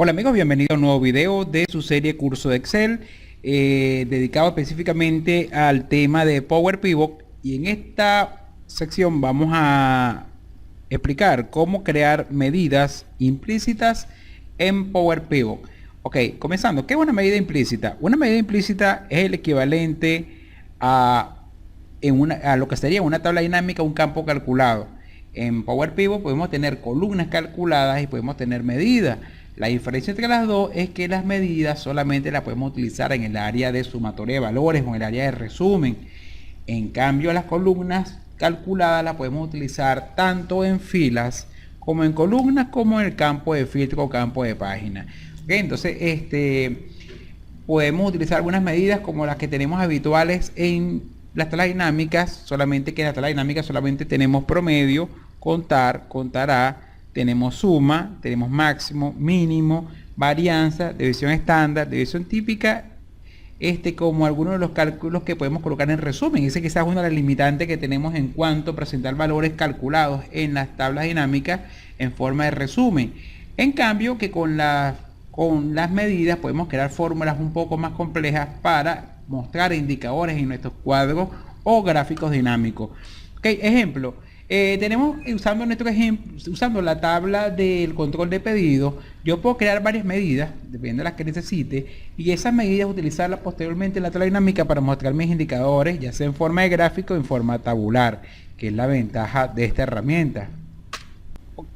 Hola amigos, bienvenidos a un nuevo video de su serie Curso de Excel dedicado específicamente al tema de Power Pivot, y en esta sección vamos a explicar cómo crear medidas implícitas en Power Pivot. Ok, comenzando, ¿qué es una medida implícita? Una medida implícita es el equivalente a lo que sería una tabla dinámica, un campo calculado. En Power Pivot podemos tener columnas calculadas y podemos tener medidas. La diferencia entre las dos es que las medidas solamente las podemos utilizar en el área de sumatoria de valores o en el área de resumen. En cambio, las columnas calculadas las podemos utilizar tanto en filas como en columnas, como en el campo de filtro o campo de página. ¿Okay? Entonces, podemos utilizar algunas medidas como las que tenemos habituales en las tablas dinámicas, solamente que en la tabla dinámica solamente tenemos promedio, contar, contará, tenemos suma, tenemos máximo, mínimo, varianza, división estándar, división típica, como algunos de los cálculos que podemos colocar en resumen. Ese quizás es una de las limitantes que tenemos en cuanto a presentar valores calculados en las tablas dinámicas en forma de resumen. En cambio, que con las medidas podemos crear fórmulas un poco más complejas para mostrar indicadores en nuestros cuadros o gráficos dinámicos. Okay, ejemplo. Tenemos, usando nuestro ejemplo, usando la tabla del control de pedido, yo puedo crear varias medidas, dependiendo de las que necesite, y esas medidas utilizarlas posteriormente en la tabla dinámica para mostrar mis indicadores, ya sea en forma de gráfico o en forma tabular, que es la ventaja de esta herramienta.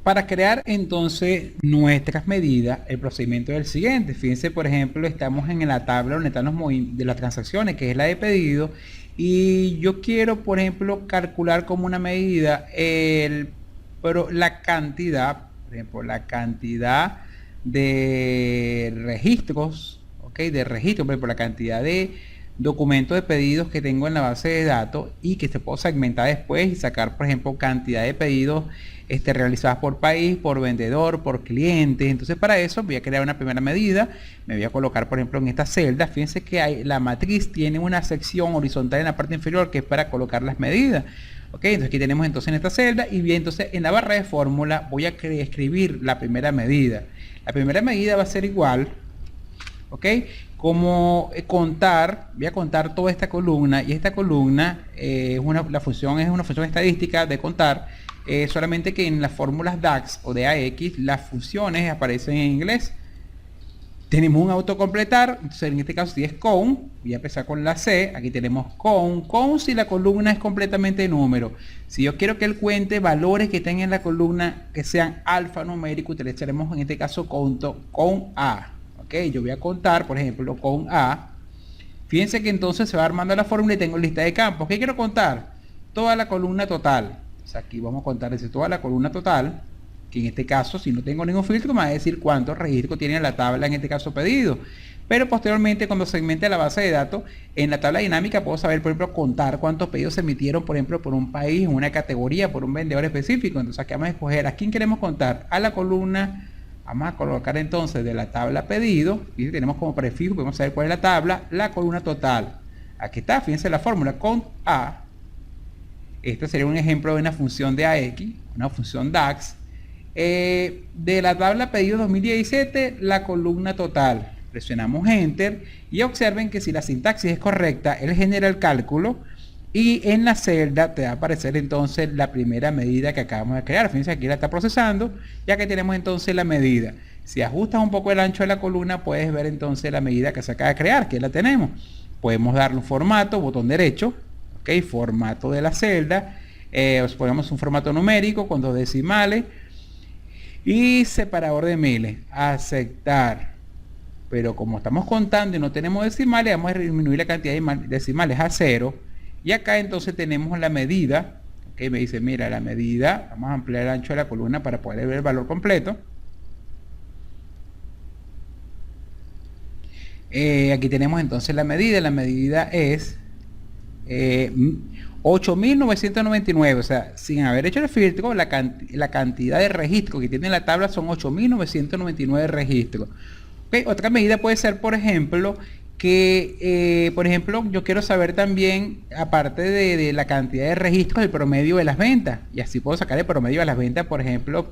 Para crear entonces nuestras medidas, el procedimiento es el siguiente. Fíjense, por ejemplo, estamos en la tabla donde están los movimientos de las transacciones, que es la de pedido, y yo quiero, por ejemplo, calcular como una medida la cantidad, por ejemplo, la cantidad de registros, ¿ok? De registros, por ejemplo, la cantidad de documentos de pedidos que tengo en la base de datos y que se puede segmentar después y sacar, por ejemplo, cantidad de pedidos realizadas por país, por vendedor, por cliente. Entonces, para eso voy a crear una primera medida. Me voy a colocar, por ejemplo, en esta celda. Fíjense que la matriz tiene una sección horizontal en la parte inferior que es para colocar las medidas. Ok, entonces aquí tenemos entonces en esta celda, y bien, entonces en la barra de fórmula voy a escribir la primera medida. La primera medida va a ser igual, ok, como contar. Voy a contar toda esta columna, y esta columna la función es una función estadística de contar, solamente que en las fórmulas DAX o de AX las funciones aparecen en inglés. Tenemos un autocompletar, entonces en este caso si es count, voy a empezar con la C. Aquí tenemos count si la columna es completamente de número. Si yo quiero que él cuente valores que estén en la columna que sean alfanuméricos, utilizaremos en este caso count A. Ok, yo voy a contar, por ejemplo, count A. Fíjense que entonces se va armando la fórmula y tengo lista de campos. ¿Qué quiero contar? Toda la columna total. O sea, aquí vamos a contar desde toda la columna total, que en este caso, si no tengo ningún filtro, me va a decir cuántos registros tiene la tabla, en este caso pedido. Pero posteriormente, cuando segmente la base de datos, en la tabla dinámica puedo saber, por ejemplo, contar cuántos pedidos se emitieron, por ejemplo, por un país, en una categoría, por un vendedor específico. Entonces aquí vamos a escoger a quién queremos contar. A la columna, vamos a colocar entonces de la tabla pedido, y tenemos como prefijo, podemos saber cuál es la tabla, la columna total. Aquí está, fíjense la fórmula, count A. Este sería un ejemplo de una función de AX, una función DAX. De la tabla pedido 2017, la columna total. Presionamos Enter y observen que si la sintaxis es correcta, él genera el cálculo, y en la celda te va a aparecer entonces la primera medida que acabamos de crear. Fíjense, aquí la está procesando, ya que tenemos entonces la medida. Si ajustas un poco el ancho de la columna, puedes ver entonces la medida que se acaba de crear, que la tenemos. Podemos darle un formato, botón derecho, ok, formato de la celda, ponemos un formato numérico con 2 decimales y separador de miles, aceptar. Pero como estamos contando y no tenemos decimales, vamos a disminuir la cantidad de decimales a 0. Y acá entonces tenemos la medida, que me dice, mira, la medida, vamos a ampliar el ancho de la columna para poder ver el valor completo. Aquí tenemos entonces la medida es 8.999, o sea, sin haber hecho el filtro, la cantidad de registros que tiene la tabla son 8.999 registros. Okay, otra medida puede ser, por ejemplo, que, yo quiero saber también, aparte de la cantidad de registros, el promedio de las ventas, y así puedo sacar el promedio de las ventas, por ejemplo,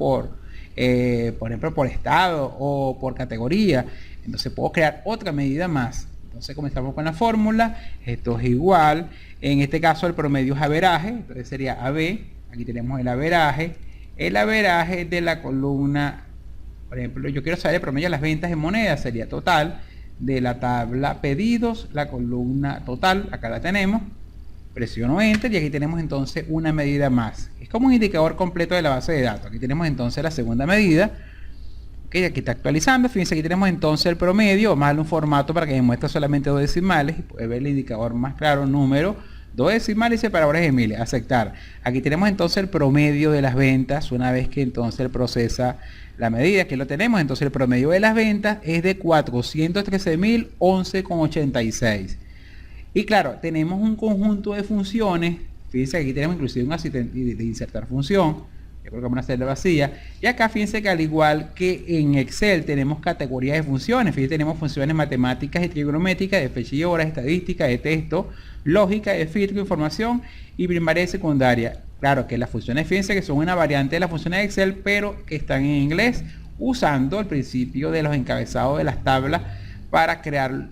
por ejemplo, por estado o por categoría. Entonces puedo crear otra medida más. Entonces comenzamos con la fórmula. Esto es igual. En este caso el promedio es averaje. Entonces sería AB. Aquí tenemos el averaje. El averaje de la columna, por ejemplo, yo quiero saber el promedio de las ventas en moneda. Sería total de la tabla pedidos, la columna total. Acá la tenemos. Presiono Enter y aquí tenemos entonces una medida más. Es como un indicador completo de la base de datos. Aquí tenemos entonces la segunda medida. Okay, aquí está actualizando. Fíjense, aquí tenemos entonces el promedio. Vamos a darle un formato para que me muestre solamente 2 decimales. Y puede ver el indicador más claro, número, 2 decimales y separadores de miles. Aceptar. Aquí tenemos entonces el promedio de las ventas. Una vez que entonces él procesa la medida, aquí lo tenemos. Entonces el promedio de las ventas es de 413.011,86. Y claro, tenemos un conjunto de funciones. Fíjense que aquí tenemos inclusive un asistente de insertar función. Yo creo que una celda vacía. Y acá fíjense que al igual que en Excel tenemos categorías de funciones. Fíjense, tenemos funciones matemáticas y trigonométricas, de fecha y hora, estadística, de texto, lógica, de filtro, información y primaria y secundaria. Claro que las funciones, fíjense que son una variante de las funciones de Excel, pero que están en inglés, usando el principio de los encabezados de las tablas para crear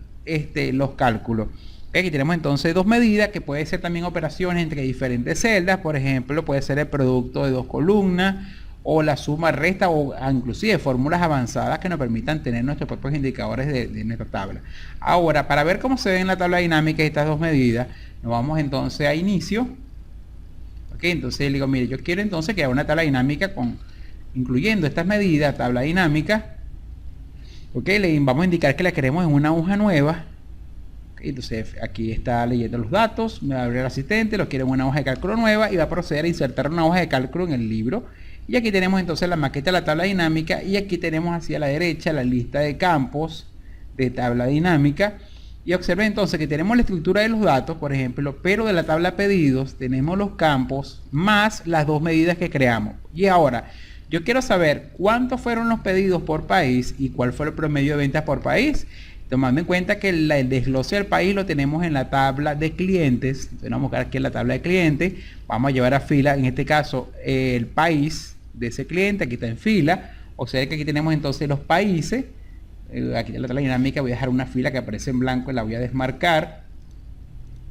los cálculos. Aquí tenemos entonces 2 medidas que puede ser también operaciones entre diferentes celdas. Por ejemplo, puede ser el producto de 2 columnas o la suma, resta o inclusive fórmulas avanzadas que nos permitan tener nuestros propios indicadores de nuestra tabla. Ahora, para ver cómo se ve en la tabla dinámica estas 2 medidas, nos vamos entonces a inicio. Ok, entonces le digo, mire, yo quiero entonces crear una tabla dinámica incluyendo estas medidas, tabla dinámica. Ok, vamos a indicar que la queremos en una hoja nueva. Entonces aquí está leyendo los datos, me va a abrir el asistente, lo quiere en una hoja de cálculo nueva y va a proceder a insertar una hoja de cálculo en el libro. Y aquí tenemos entonces la maqueta de la tabla dinámica y aquí tenemos hacia la derecha la lista de campos de tabla dinámica. Y observen entonces que tenemos la estructura de los datos, por ejemplo, pero de la tabla pedidos tenemos los campos más las 2 medidas que creamos. Y ahora, yo quiero saber cuántos fueron los pedidos por país y cuál fue el promedio de ventas por país. Tomando en cuenta que el desglose del país lo tenemos en la tabla de clientes. Entonces vamos a buscar aquí en la tabla de clientes. Vamos a llevar a fila, en este caso, el país de ese cliente. Aquí está en fila. Observen que aquí tenemos entonces los países. Aquí en la tabla dinámica voy a dejar una fila que aparece en blanco y la voy a desmarcar.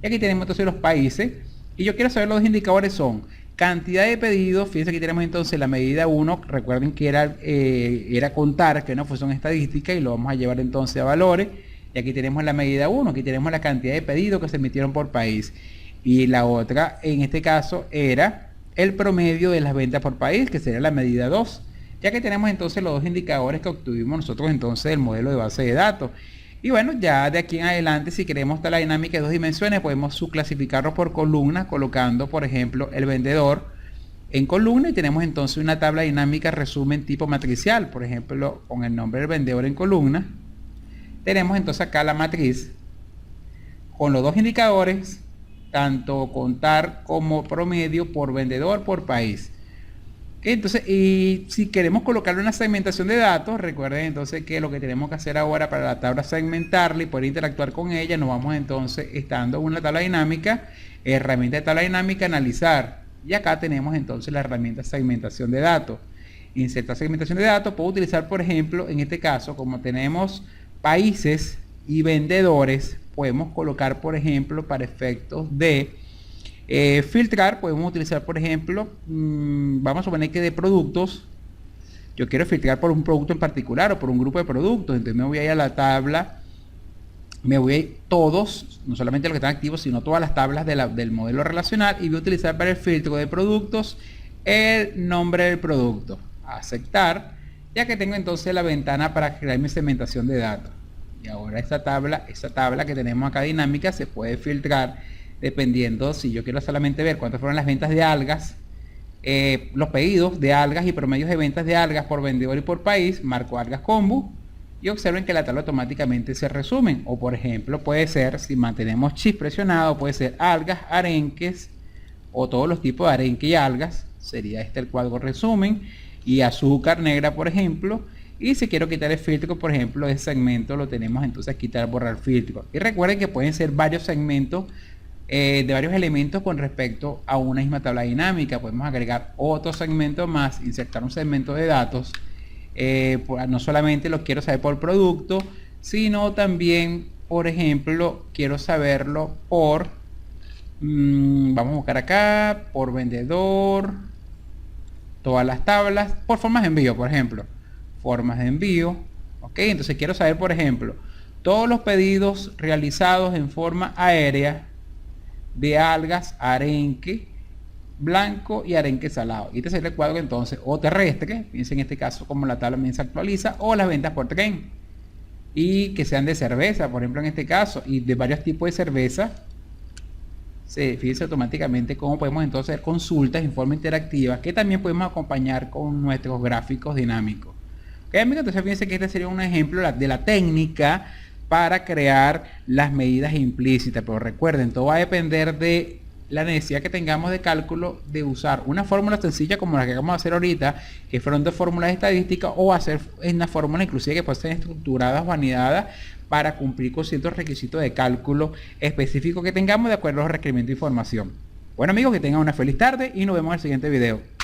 Y aquí tenemos entonces los países. Y yo quiero saber los 2 indicadores son cantidad de pedidos. Fíjense, aquí tenemos entonces la medida 1. Recuerden que era contar, que es una función estadística, y lo vamos a llevar entonces a valores. Y aquí tenemos la medida 1. Aquí tenemos la cantidad de pedidos que se emitieron por país. Y la otra, en este caso, era el promedio de las ventas por país, que sería la medida 2. Ya que tenemos entonces los 2 indicadores que obtuvimos nosotros entonces del modelo de base de datos. Y bueno, ya de aquí en adelante, si queremos tabla dinámica de 2 dimensiones, podemos subclasificarlos por columnas, colocando, por ejemplo, el vendedor en columna, y tenemos entonces una tabla dinámica resumen tipo matricial, por ejemplo, con el nombre del vendedor en columna. Tenemos entonces acá la matriz con los 2 indicadores, tanto contar como promedio por vendedor por país. Entonces, y si queremos colocarle una segmentación de datos, recuerden entonces que lo que tenemos que hacer ahora para la tabla segmentarla y poder interactuar con ella, nos vamos entonces, estando en una tabla dinámica, herramienta de tabla dinámica, analizar. Y acá tenemos entonces la herramienta segmentación de datos. Insertar segmentación de datos, puedo utilizar, por ejemplo, en este caso, como tenemos países y vendedores, podemos colocar, por ejemplo, para efectos de filtrar, podemos utilizar, por ejemplo, vamos a suponer que de productos, yo quiero filtrar por un producto en particular o por un grupo de productos. Entonces me voy a ir a la tabla, me voy a ir todos, no solamente los que están activos, sino todas las tablas del modelo relacional, y voy a utilizar para el filtro de productos el nombre del producto. Aceptar, ya que tengo entonces la ventana para crear mi segmentación de datos. Y ahora esta tabla que tenemos acá dinámica se puede filtrar dependiendo si yo quiero solamente ver cuántas fueron las ventas de algas, los pedidos de algas y promedios de ventas de algas por vendedor y por país, marco algas combo, y observen que la tabla automáticamente se resumen. O por ejemplo puede ser, si mantenemos shift presionado, puede ser algas, arenques o todos los tipos de arenque y algas, sería el cuadro resumen, y azúcar negra, por ejemplo. Y si quiero quitar el filtro, por ejemplo, de segmento, lo tenemos entonces quitar, borrar filtro. Y recuerden que pueden ser varios segmentos de varios elementos con respecto a una misma tabla dinámica. Podemos agregar otro segmento más, insertar un segmento de datos. No solamente lo quiero saber por producto, sino también, por ejemplo, quiero saberlo por, vamos a buscar acá, por vendedor, todas las tablas, por formas de envío, por ejemplo, formas de envío. Ok, entonces quiero saber, por ejemplo, todos los pedidos realizados en forma aérea de algas, arenque blanco y arenque salado. Y este sería el cuadro entonces, o terrestre, fíjense en este caso como la tabla también se actualiza, o las ventas por tren. Y que sean de cerveza, por ejemplo en este caso, y de varios tipos de cerveza. Fíjense automáticamente cómo podemos entonces hacer consultas en forma interactiva, que también podemos acompañar con nuestros gráficos dinámicos. Ok, amigos, entonces fíjense que este sería un ejemplo de la técnica para crear las medidas implícitas. Pero recuerden, todo va a depender de la necesidad que tengamos de cálculo, de usar una fórmula sencilla como la que vamos a hacer ahorita, que fueron dos fórmulas estadísticas, o hacer una fórmula inclusive que pueden ser estructuradas o anidadas para cumplir con ciertos requisitos de cálculo específicos que tengamos de acuerdo a los requerimientos de información. Bueno amigos, que tengan una feliz tarde y nos vemos en el siguiente video.